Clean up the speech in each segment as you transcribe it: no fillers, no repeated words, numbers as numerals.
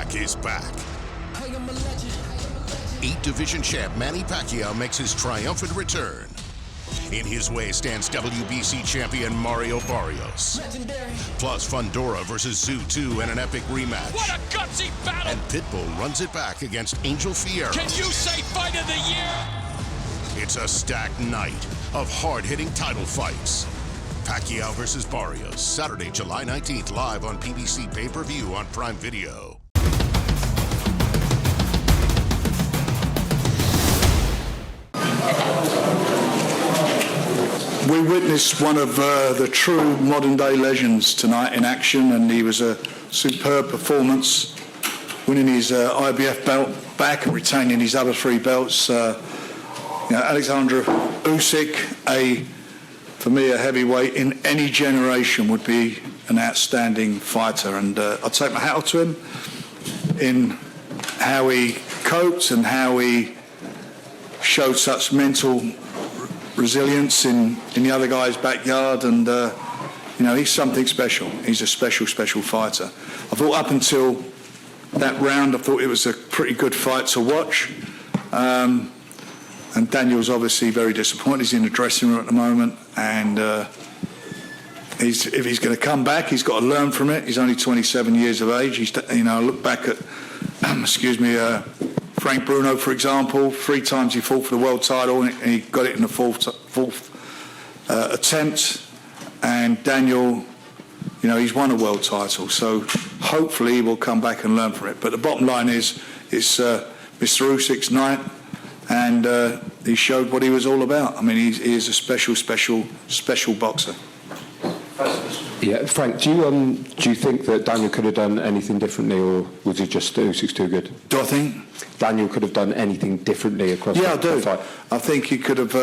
Back is back. 8-division champ Manny Pacquiao makes his triumphant return. In his way stands WBC champion Mario Barrios. Plus Fundora versus Zoo 2 in an epic rematch. What a gutsy battle! And Pitbull runs it back against Angel Fierro. Can you say fight of the year? It's a stacked night of hard-hitting title fights. Pacquiao versus Barrios, Saturday, July 19th, live on PBC pay-per-view on Prime Video. We witnessed one of the true modern-day legends tonight in action, and he was a superb performance, winning his IBF belt back and retaining his other 3 belts. Oleksandr Usyk, for me, a heavyweight in any generation, would be an outstanding fighter, and I take my hat off to him in how he coped and how he showed such mental resilience in the other guy's backyard, and he's something special. He's a special fighter. I thought up until that round, I thought it was a pretty good fight to watch, and Daniel's obviously very disappointed. He's in the dressing room at the moment, and if he's going to come back, he's got to learn from it. He's only 27 years of age. I look back at Frank Bruno, for example. 3 times he fought for the world title, and he got it in the fourth attempt. And Daniel, he's won a world title, so hopefully he will come back and learn from it. But the bottom line is, it's Mr. Usyk's night, and he showed what he was all about. I mean, he is a special boxer. Yeah, Frank, do you think that Daniel could have done anything differently, or was it just Usyk's too good? Do I think Daniel could have done anything differently across the fight? I think he could have,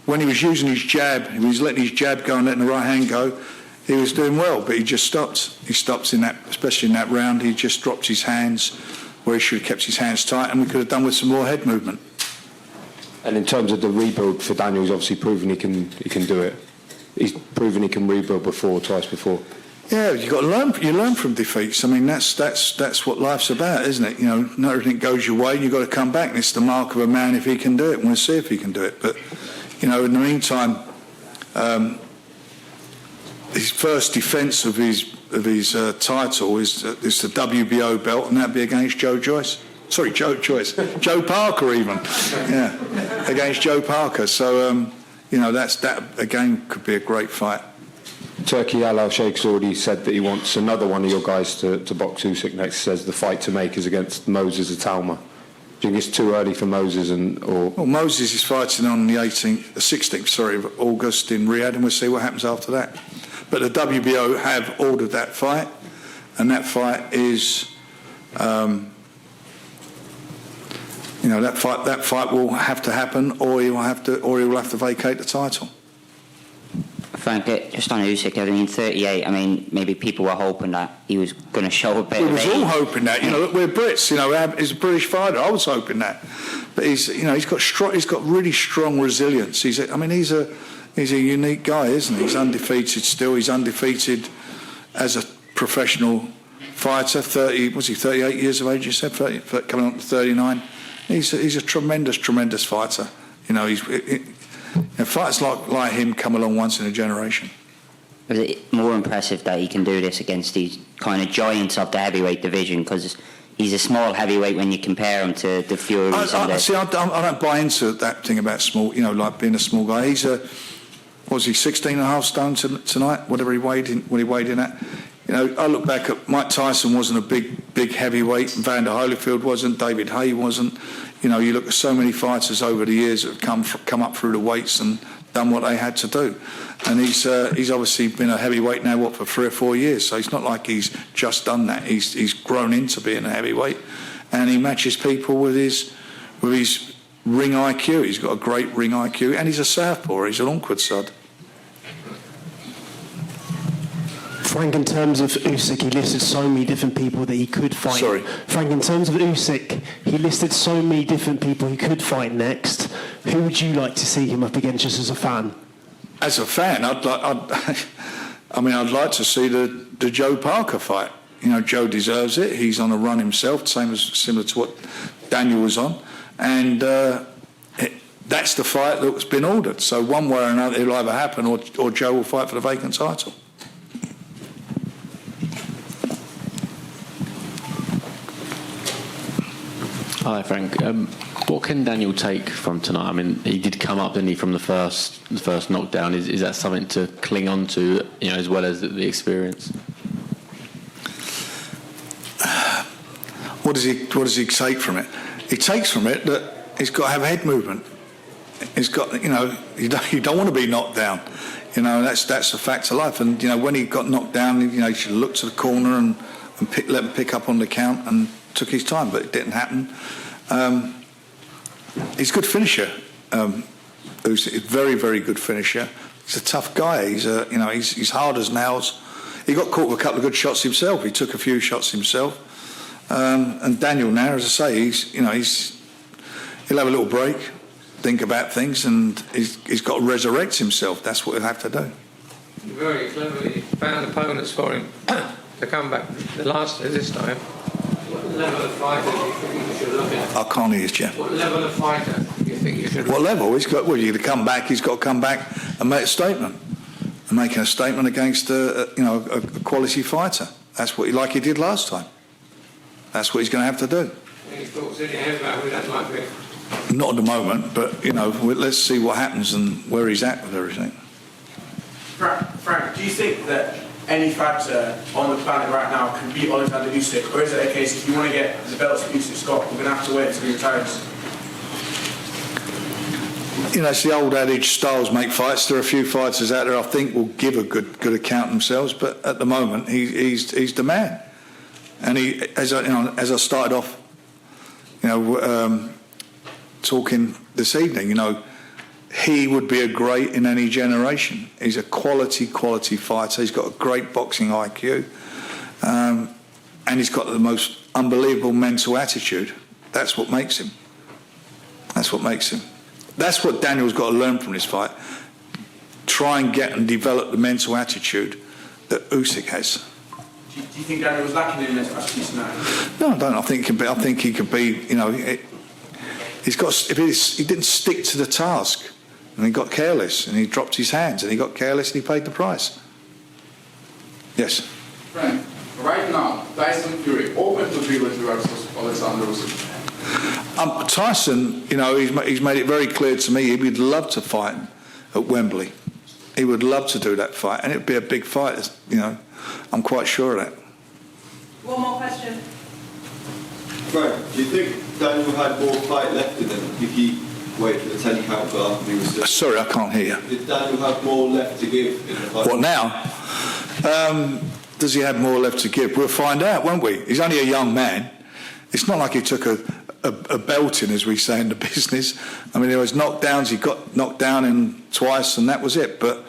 when he was using his jab, he was letting his jab go and letting the right hand go, he was doing well, but he just stopped. He stopped in that, especially in that round. He just dropped his hands where he should have kept his hands tight, and we could have done with some more head movement. And in terms of the rebuild for Daniel, he's obviously proven he can do it. He's proven he can rebuild twice before. Yeah, you got to learn. You learn from defeats. I mean, that's what life's about, isn't it? Not everything goes your way. You've got to come back, and it's the mark of a man if he can do it. And we'll see if he can do it. But in the meantime, his first defence of his title is the WBO belt, and that'd be against Joe Parker even. Yeah, against Joe Parker. So. That again could be a great fight. Turkey Al Sheikh's already said that he wants another one of your guys to box Usyk next. He says the fight to make is against Moses Atalma. Do you think it's too early for Moses Well, Moses is fighting on the 16th of August in Riyadh, and we'll see what happens after that. But the WBO have ordered that fight, and that fight is. That fight will have to happen, or he will have to vacate the title. Frank, just on Usyk, 38. Maybe people were hoping that he was going to show a bit. We was all hoping that. Look, we're Brits. He's a British fighter. I was hoping that, but he's got really strong resilience. He's a unique guy, isn't he? He's undefeated still. He's undefeated as a professional fighter. 38 years of age? You said 30, coming on to 39. He's a tremendous fighter. Fighters like him come along once in a generation. Is it more impressive that he can do this against these kind of giants of the heavyweight division? Because he's a small heavyweight when you compare him to the Furies. I don't buy into that thing about small. Like being a small guy. He's 16 and a half stone tonight? Whatever he weighed in at. I look back at Mike Tyson wasn't a big heavyweight, and Vander Holyfield wasn't, David Haye wasn't. You look at so many fighters over the years that have come up through the weights and done what they had to do. And he's obviously been a heavyweight now, for 3 or 4 years. So it's not like he's just done that. He's grown into being a heavyweight, and he matches people with his ring IQ. He's got a great ring IQ, and he's a southpaw. He's an awkward sod. Frank, in terms of Usyk, he listed so many different people that he could fight. Sorry. Frank, in terms of Usyk, he listed so many different people he could fight next. Who would you like to see him up against, just as a fan? As a fan, I'd like to see the Joe Parker fight. Joe deserves it. He's on a run himself, similar to what Daniel was on. And that's the fight that's been ordered. So one way or another, it'll either happen or Joe will fight for the vacant title. Hi, Frank. What can Daniel take from tonight? I mean, he did come up, didn't he, from the first knockdown? Is that something to cling on to, as well as the experience? What does he take from it? He takes from it that he's got to have head movement. He's got, you don't want to be knocked down. That's a fact of life. And when he got knocked down, he should look to the corner and let him pick up on the count and took his time, but it didn't happen. He's a good finisher. Usyk, a very, very good finisher. He's a tough guy. He's hard as nails. He got caught with a couple of good shots himself. He took a few shots himself. And Daniel now, as I say, he'll have a little break, think about things, and he's got to resurrect himself. That's what he'll have to do. You very cleverly found opponents for him to come back this time. What level of fighter do you think you should look at? I can't hear you, Jeff. What level of fighter do you think you should look What level? He's got to come back. He's got to come back and make a statement. And making a statement against a quality fighter. That's what like he did last time. That's what he's going to have to do. Any thoughts in your head about who that might be? Not at the moment, but let's see what happens and where he's at with everything. Frank, do you think that any fighter on the planet right now can beat Oleksandr Usyk, or is it a case if you want to get the belts that Usyk's got, we're going to have to wait until he retires? It's the old adage, styles make fights. There are a few fighters out there I think will give a good account themselves, but at the moment he's the man. And as I started off, talking this evening, he would be a great in any generation. He's a quality fighter. He's got a great boxing IQ, and he's got the most unbelievable mental attitude. That's what makes him. That's what Daniel's got to learn from this fight. Try and get and develop the mental attitude that Usyk has. Do you think Daniel was lacking in mental attitude tonight? No, I don't. I think he can be. He's got. If he didn't stick to the task, and he got careless, and he dropped his hands, and he got careless, and he paid the price. Yes. Frank, right now, Tyson Fury open to trilogy versus Oleksandr Usyk. Tyson, he's made it very clear to me he would love to fight at Wembley. He would love to do that fight, and it would be a big fight. I'm quite sure of that. One more question. Frank, do you think Daniel had more fight left in him if he waited for the 10 count after he was still... Sorry, I can't hear you. Did Daniel have more left to give in the fight? What now? Does he have more left to give? We'll find out, won't we? He's only a young man. It's not like he took a belting, as we say in the business. I mean, there was knockdowns. He got knocked down in twice, and that was it. But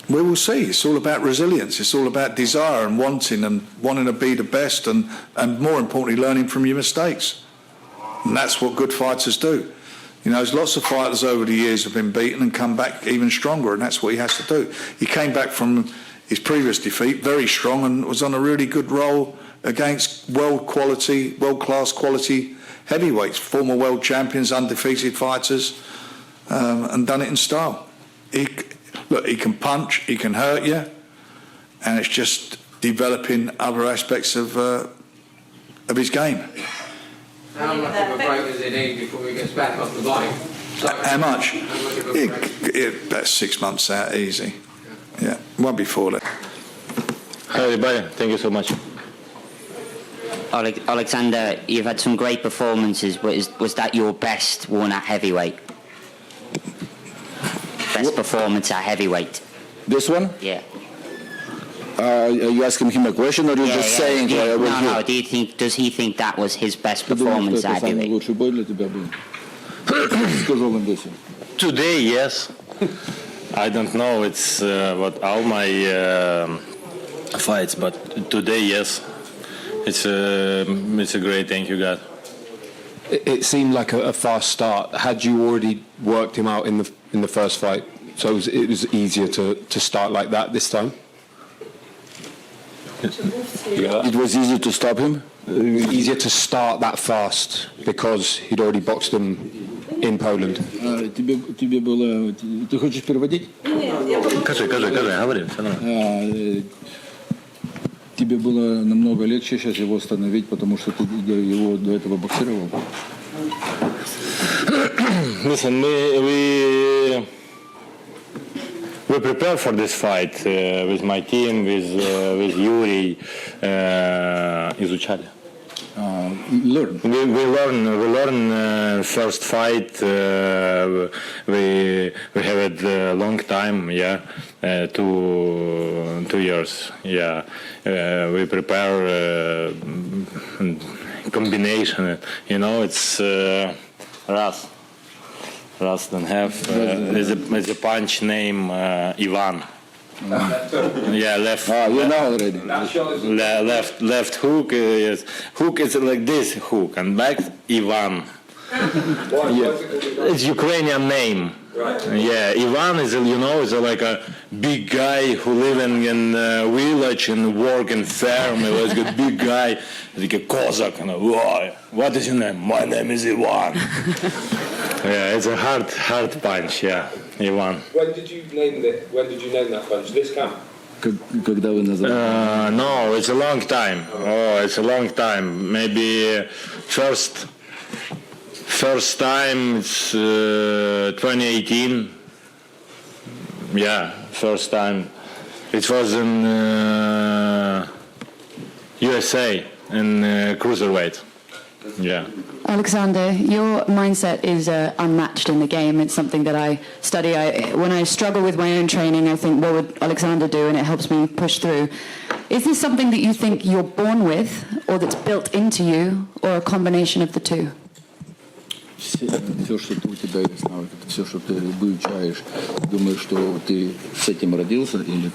we will see. It's all about resilience. It's all about desire and wanting to be the best, and more importantly, learning from your mistakes. And that's what good fighters do. There's lots of fighters over the years have been beaten and come back even stronger, and that's what he has to do. He came back from his previous defeat very strong and was on a really good roll against world-class quality heavyweights, former world champions, undefeated fighters, and done it in style. He can punch, he can hurt you, and it's just developing other aspects of his game. How much of a break does he need before he gets back off the bike? How much? About 6 months out, easy. Yeah, won't be for that. Hi everybody, thank you so much. Oleksandr, you've had some great performances. Was that your best one at heavyweight? Best performance at heavyweight? This one? Yeah. Are you asking him a question, or you're just saying? No. Does he think that was his best performance at heavyweight? Today, yes. I don't know. It's what all my fights, but today, yes. It's a great thank you, God. It seemed like a fast start. Had you already worked him out in the first fight, so it was easier to start like that this time? It was easy to stop him? Easier to start that fast because he'd already boxed him in Poland. Тебе было... Ты хочешь переводить? Кажи, говори, все нормально. Тебе было намного легче сейчас его остановить, потому что ты его до этого боксировал? Listen, we prepare for this fight with my team, with Yuri, изучали. Learn. We learn first fight. We have it a long time, 2 years, we prepare combination. It's Ras don't have. There's a punch name Ivan. Left. You know already. Left hook. Yes. Hook is like this hook, and back Ivan. It's Ukrainian name. Right. Ivan is is like a big guy who living in a village and work in farm. He was a big guy, like a Cossack. What is your name? My name is Ivan. It's a hard punch. Ivan. When did you name that punch? This camp? Когда вы назвали? No, it's a long time. It's a long time. Maybe first time it's 2018. First time. It was in USA in cruiserweight. Alexander, your mindset is unmatched in the game. It's something that I study. When I struggle with my own training, I think, what would Alexander do? And it helps me push through. Is this something that you think you're born with, or that's built into you, or a combination of the two? Все, что у тебя есть навык, все, что ты выучаешь, думаешь, что ты с этим родился, или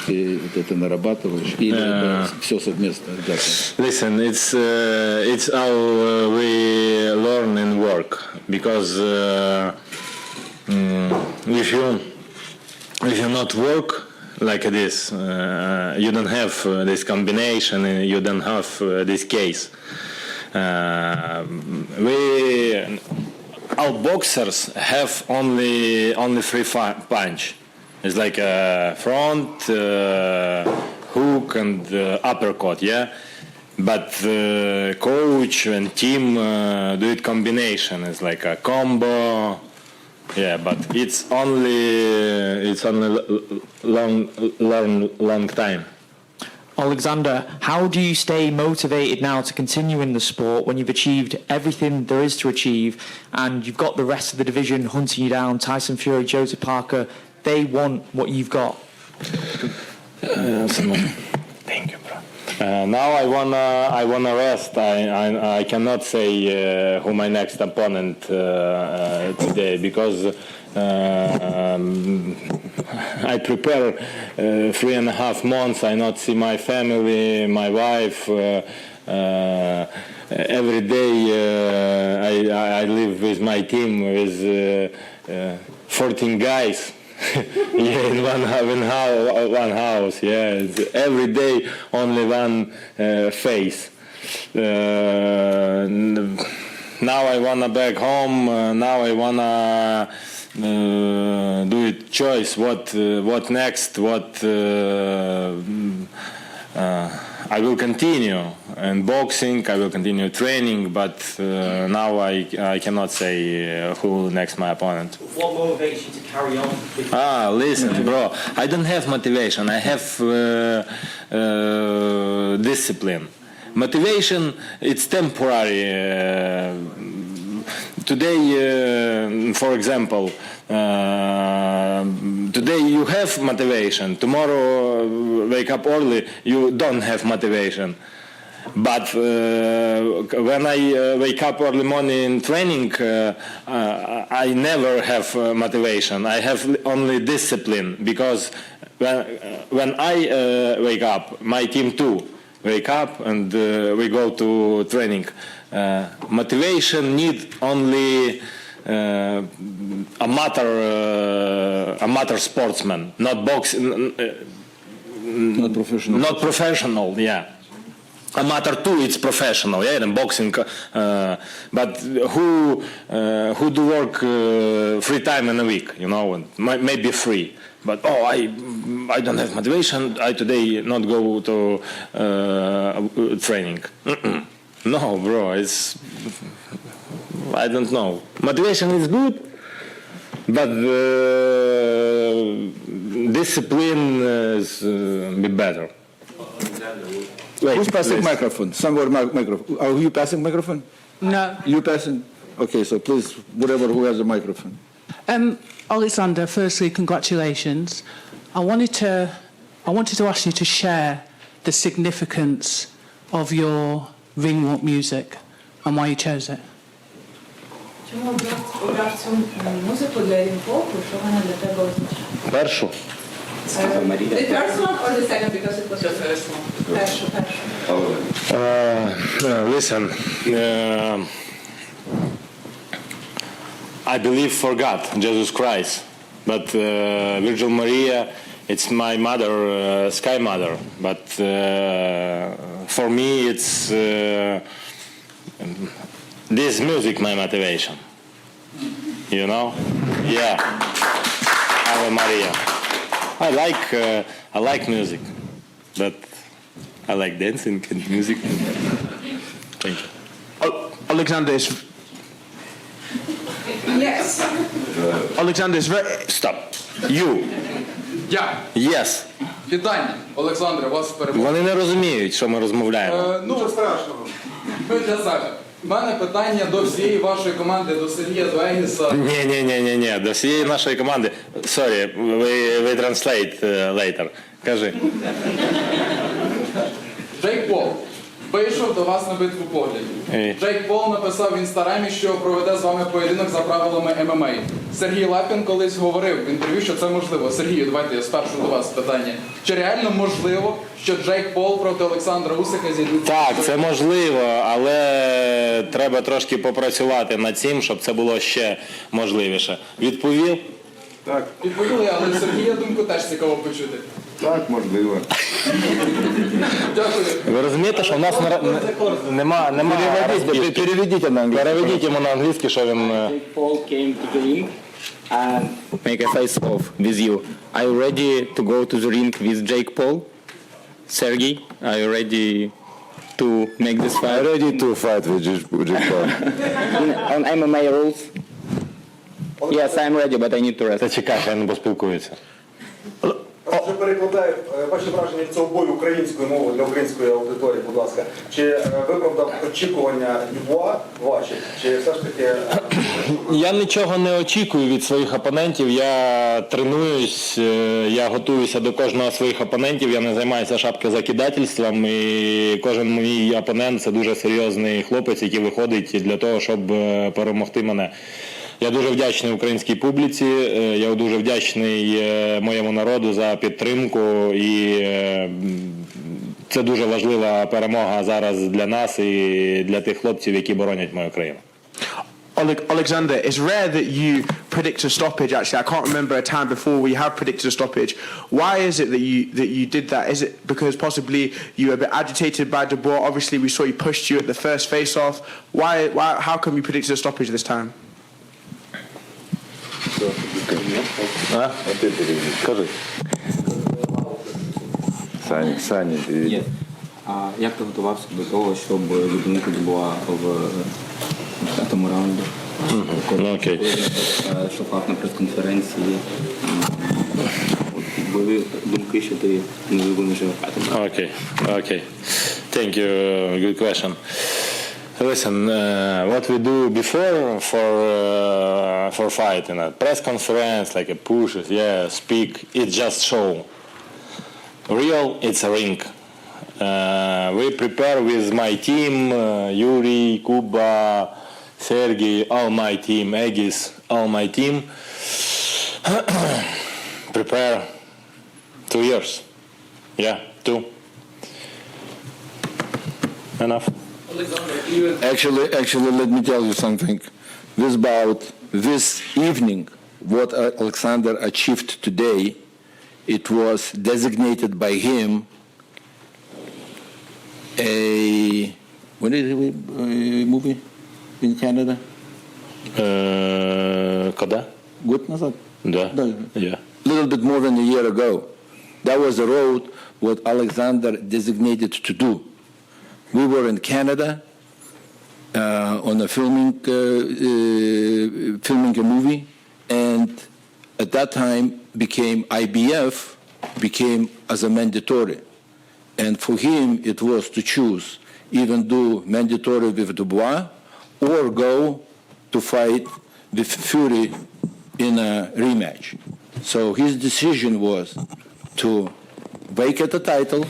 ты это нарабатываешь, или это все совместно? Listen, it's how we learn and work, because if you not work like this, you don't have this combination, and you don't have this case. Our boxers have only 3 punch. It's like a front, hook, and uppercut. But the coach and team do it combination. It's like a combo. But it's only long time. Alexander, how do you stay motivated now to continue in the sport when you've achieved everything there is to achieve, and you've got the rest of the division hunting you down? Tyson Fury, Joseph Parker, they want what you've got. Thank you, bro. Now I wanna rest. I cannot say who my next opponent today, because I prepare 3.5 months. I not see my family, my wife. Every day I live with my team with 14 guys. In one house. It's every day only one face. Now I wanna back home. Now I wanna do it choice. What next? What I will continue in boxing. I will continue training, but now I cannot say who next my opponent. What motivates you to carry on? Listen, bro. I don't have motivation. I have discipline. Motivation, it's temporary. Today, for example, today you have motivation. Tomorrow, wake up early, you don't have motivation. But when I wake up early morning in training, I never have motivation. I have only discipline, because when I wake up, my team too wake up and we go to training. Motivation need only amateur sportsman, not Not professional. Not professional, yeah. Amateur too, it's professional, yeah, in boxing. But who do work 3 times in a week, you know, and maybe 3. But I don't have motivation. I today not go to training. No, bro, it's I don't know. Motivation is good, but discipline is be better. Wait, who's passing microphone? Somewhere microphone. Are you passing microphone? No. You passing? Okay, so please, whatever, who has a microphone. Oleksandr, firstly, congratulations. I wanted to ask you to share the significance of your ring walk music and why you chose it. Чому обрав цю музику для рінг-воку? Що вона для тебе означає? Першу. The first one or the second because it was the first one? Першу. Listen, I believe for God, Jesus Christ, but Virgin Maria, it's my mother, Sky Mother. But for me, it's this music, my motivation. You know? Yeah. Ave Maria. I like music, but I like dancing and music. Thank you. Oleksandr is... Yes. Oleksandr is very... Stop. You. Я. Yes. Вітання, Олександре, вас перемогли. Вони не розуміють, що ми розмовляємо. Нічого страшного. Ми для себе. У мене питання до всієї вашої команди, до Сергія, до Егіса. Ні, до всієї нашої команди. Sorry, we translate later. Кажи. Джейк Пол вийшов до вас на битву поглядів. Джейк Пол написав в інстаграмі, що проведе з вами поєдинок за правилами ММА. Сергій Лапін колись говорив в інтерв'ю, що це можливо. Сергію, давайте я спершу до вас питання. Чи реально можливо, що Джейк Пол проти Олександра Усика зійдеться? Так, це можливо, але треба трошки попрацювати над цим, щоб це було ще можливіше. Відповів? Так. Відповіли, але Сергія думку теж цікаво почути. Так, можливо. Дякую. Ви розумієте, що в нас нема Переведіть на англійську. Переведіть йому на англійський, що він... Paul came to the ring and make a face-off with you. Are you ready to go to the ring with Jake Paul? Sergey, are you ready to make this fight? I'm ready to fight with Jake Paul. On MMA rules? Yes, I'm ready, but I need to rest. Та чекай, хай не поспілкується. Вже перекладаю ваші враження від цього бою українською мовою для української аудиторії, будь ласка. Чи виправдав очікування Дюбуа ваші? Чи все ж таки... Я нічого не очікую від своїх опонентів. Я тренуюсь, я готуюся до кожного своїх опонентів. Я не займаюся шапкозакидательством. І кожен мій опонент – це дуже серйозний хлопець, який виходить для того, щоб перемогти мене. Я дуже вдячний українській публіці, я дуже вдячний моєму народу за підтримку, і це дуже важлива перемога зараз для нас і для тих хлопців, які боронять мою країну. Oleksandr, it's rare that you predict a stoppage. Actually, I can't remember a time before where you have predicted a stoppage. Why is it that you did that? Is it because possibly you were a bit agitated by Dubois? Obviously, we saw he pushed you at the first face-off. How come you predicted a stoppage this time? Кажи. Саня, переведи. Як ти готувався до того, щоб зупинити Дюбуа в 5-му раунді? Окей. Шукав на прес-конференції. Були думки, що ти не вивиниш його в 5-му. Okay. Thank you. Good question. Listen, what we do before for fighting, a press conference, like a push, speak, it's just show. Real, it's a ring. We prepare with my team, Yuri, Kuba, Sergey, all my team, Egis, all my team. Prepare 2 years. 2. Enough. Actually, let me tell you something. This bout, this evening, what Oleksandr achieved today it was designated by him when did we movie in Canada? Когда? Год назад. Да. Yeah. A little bit more than a year ago. That was the road what Alexander designated to do. We were in Canada on a filming a movie, and at that time IBF became as a mandatory. And for him, it was to choose either do mandatory with Dubois or go to fight with Fury in a rematch. So his decision was to vacate the title,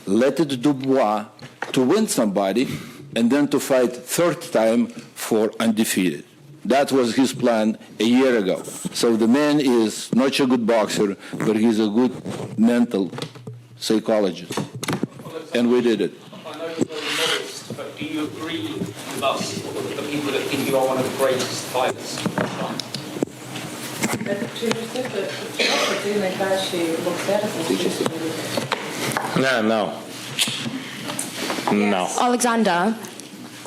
let it Dubois to win somebody, and then to fight third time for undefeated. That was his plan a year ago. So the man is not a good boxer, but he's a good mental psychologist. And we did it. I know you're very modest, but do you agree with us, the people that think you are one of the greatest fighters of all time? No.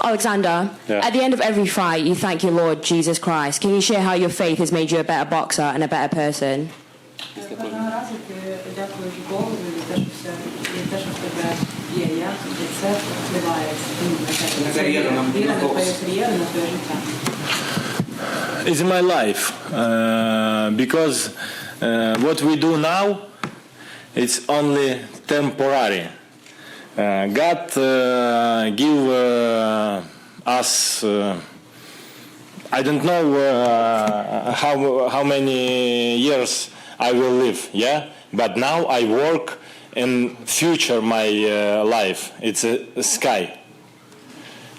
Alexander, Yeah. at the end of every fight, you thank your Lord Jesus Christ. Can you share how your faith has made you a better boxer and a better person? Кожного разу ти дякуєш Богу за те, що в тебе є. Як це впливає на кар'єру, на твою кар'єру, на твоє життя? It's my life because what we do now, it's only temporary. God give us I don't know how many years I will live, yeah. But now I work in future my life. It's a sky.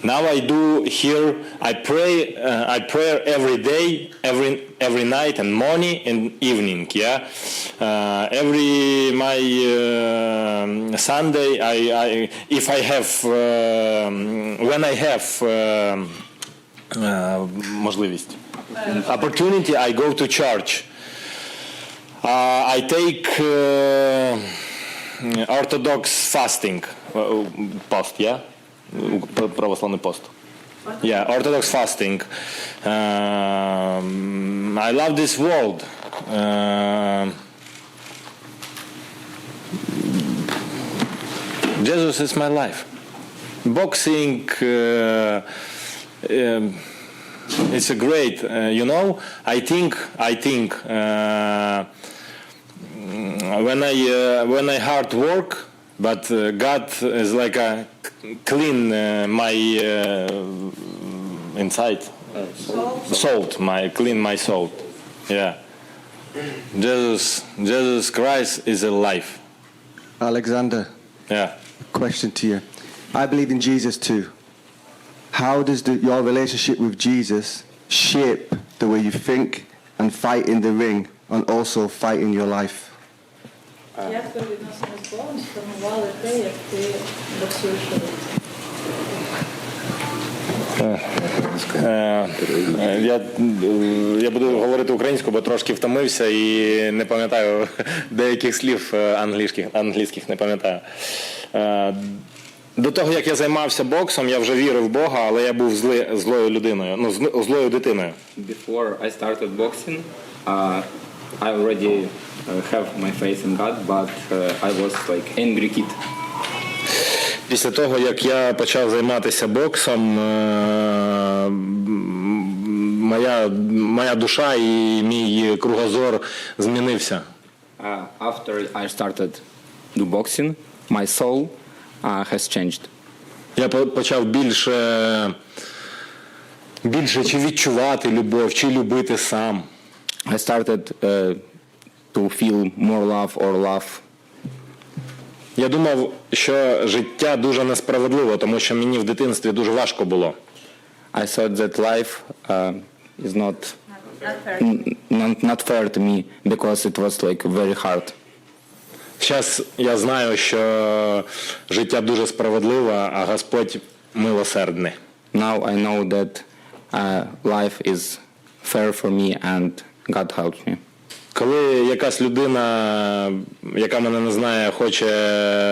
Now I do here. I pray every day, every night and morning and evening. Yeah, every my Sunday. If I have when I have можливість, opportunity, I go to church. I take Orthodox fasting, post, yeah, православний пост. Yeah, Orthodox fasting. I love this world. Jesus is my life. Boxing. It's a great, you know. I think when I hard work, but God is like a clean my inside salt, clean my salt. Yeah. Jesus Christ is alive. Alexander. Yeah. Question to you. I believe in Jesus too. How does your relationship with Jesus shape the way you think and fight in the ring and also fight in your life? Як твої відносини з Богом сформували те, як ти боксуєш у рингу? Я буду говорити українською, бо трошки втомився і не пам'ятаю деяких слів англійських не пам'ятаю. До того, як я займався боксом, я вже вірив в Бога, але я був злою людиною, злою дитиною. Before I started boxing, I already have my faith in God, but I was like angry kid. Після того, як я почав займатися боксом, моя душа і мій кругозор змінився. After I started do boxing, my soul has changed. Я почав більше чи відчувати любов, чи любити сам. I started to feel more love or love. Я думав, що життя дуже несправедливо, тому що мені в дитинстві дуже важко було. I thought that life is not fair to me because it was like very hard. Зараз я знаю, що життя дуже справедливе, а Господь милосердний. Now I know that life is fair for me and God helps me. Коли якась людина, яка мене не знає, хоче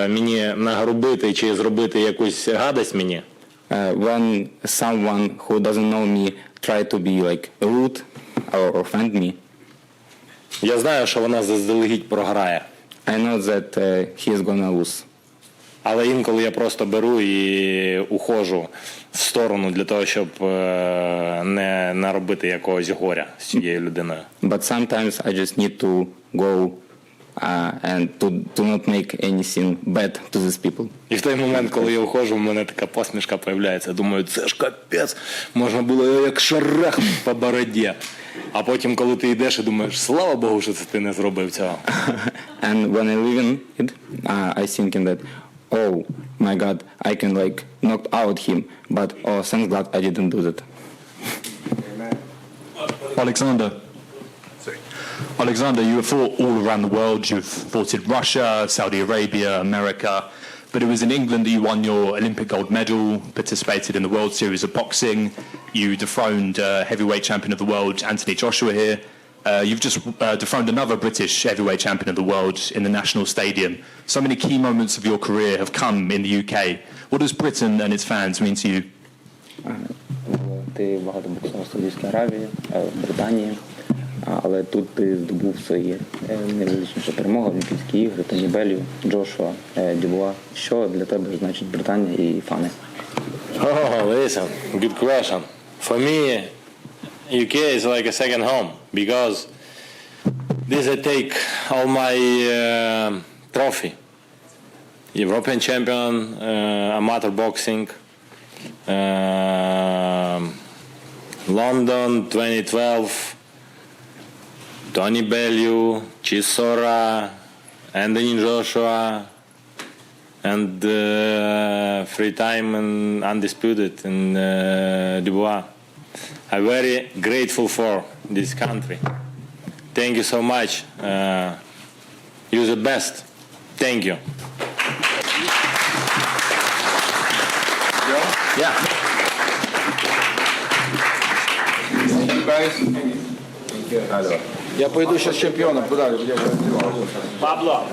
мені нагрубити чи зробити якусь гадость мені, when someone who doesn't know me try to be like rude or offend me, я знаю, що вона заздалегідь програє. I know that he is gonna lose. Але інколи я просто беру і уходжу в сторону для того, щоб не наробити якогось горя з цією людиною. But sometimes I just need to go and to not make anything bad to these people. І в той момент, коли я уходжу, в мене така посмішка появляється. Думаю, це ж капець, можна було як шарах по бороді. А потім, коли ти йдеш і думаєш, слава Богу, що це ти не зробив цього. And when I leave it, I thinking that, oh my God, I can like knock out him, but oh, thanks God I didn't do that. Oleksandr, you have fought all around the world. You've fought in Russia, Saudi Arabia, America, but it was in England that you won your Olympic gold medal, participated in the World Series of Boxing. You dethroned heavyweight champion of the world, Anthony Joshua here. You've just dethroned another British heavyweight champion of the world in the National Stadium. So many key moments of your career have come in the UK. What does Britain and its fans mean to you? Ти багато боксував в Саудівській Аравії, в Британії, але тут ти здобув свої найвеличніші перемоги, Олімпійські ігри, Даніелю, Джошуа, Дюбуа. Що для тебе значить Британія і фани? Oh, listen, good question. For me, UK is like a second home because this I take all my trophy. European champion, amateur boxing, London 2012, Tony Bellew, Chisora, Anthony Joshua, and free time and undisputed in Dubois. I'm very grateful for this country. Thank you so much. You're the best. Thank you. Yeah. Thank you guys. Я пойду сейчас с чемпионом. Куда? Пабло.